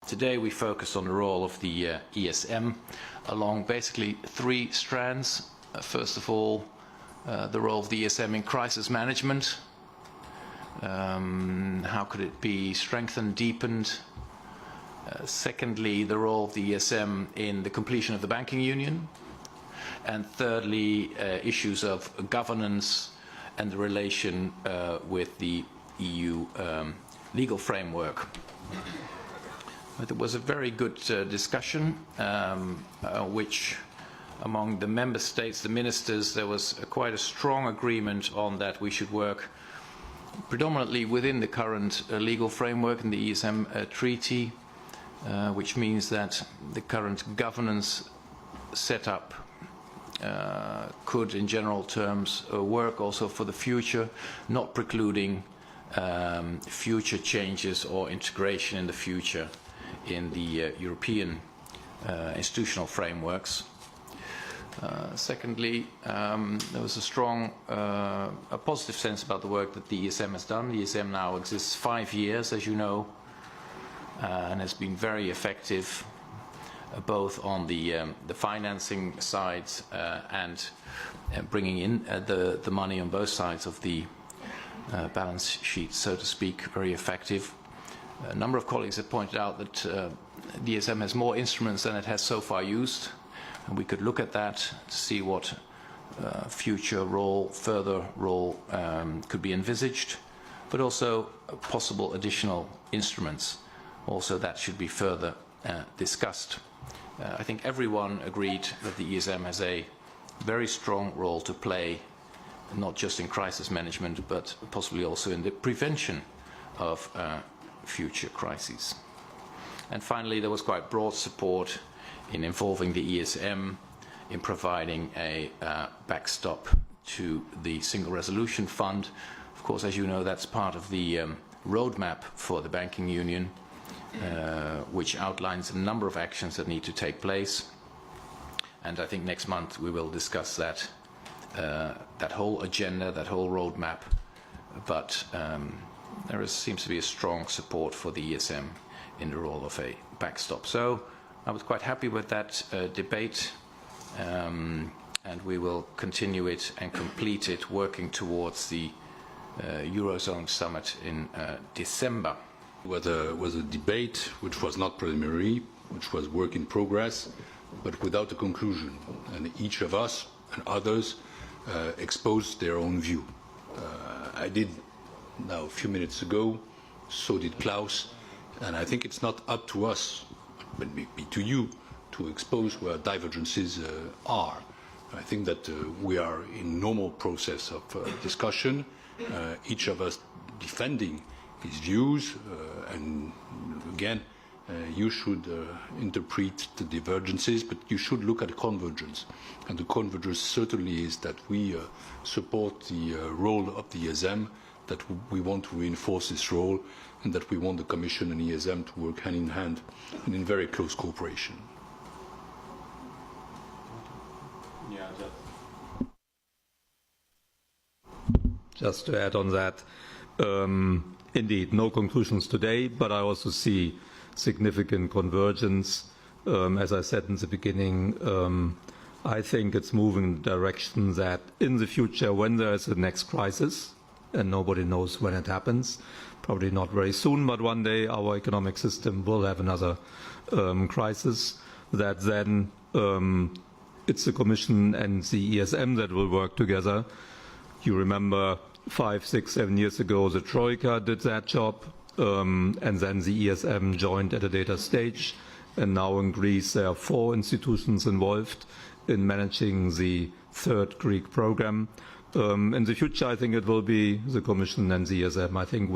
Today we focus on the role of the ESM along basically three strands. First of all, the role of the ESM in crisis management. How could it be strengthened, deepened? Secondly, the role of the ESM in the completion of the banking union. And thirdly, issues of governance and the relation with the EU legal framework. But there was a very good discussion, which among the member states, the ministers, there was quite a strong agreement on that we should work predominantly within the current legal framework in the ESM treaty, which means that the current governance setup could, in general terms, work also for the future, not precluding future changes or integration in the future in the European institutional frameworks. Secondly, there was a strong, a positive sense about the work that the ESM has done. The ESM now exists 5 years, as you know, and has been very effective, both on the financing side and bringing in the money on both sides of the balance sheet, so to speak, very effective. A number of colleagues have pointed out that the ESM has more instruments than it has so far used, and we could look at that to see what future role, further role could be envisaged, but also possible additional instruments. Also, that should be further discussed. I think everyone agreed that the ESM has a very strong role to play, not just in crisis management, but possibly also in the prevention of future crises. And finally, there was quite broad support in involving the ESM in providing a backstop to the Single Resolution Fund. Of course, as you know, that's part of the roadmap for the banking union, which outlines a number of actions that need to take place. And I think next month we will discuss that, that whole agenda, that whole roadmap. But there seems to be a strong support for the ESM in the role of a backstop. So I was quite happy with that debate, and we will continue it and complete it working towards the Eurozone summit in December. Was a debate which was not preliminary, which was work in progress, but without a conclusion. And each of us and others exposed their own view. I did now a few minutes ago, so did Klaus, and I think it's not up to us, but maybe to you, to expose where divergences are. I think that we are in normal process of discussion, each of us defending his views, and again, you should interpret the divergences, but you should look at convergence. And the convergence certainly is that we support the role of the ESM, that we want to reinforce this role, and that we want the Commission and ESM to work hand in hand and in very close cooperation. Just to add on that, indeed, no conclusions today, but I also see significant convergence. As I said in the beginning, I think it's moving in the direction that in the future, when there is a next crisis, and nobody knows when it happens, probably not very soon, but one day our economic system will have another crisis, that then it's the Commission and the ESM that will work together. You remember 5, 6, 7 years ago, the Troika did that job, and then the ESM joined at a later stage. And now in Greece, there are 4 institutions involved in managing the third Greek program. In the future, I think it will be the Commission and the ESM. I think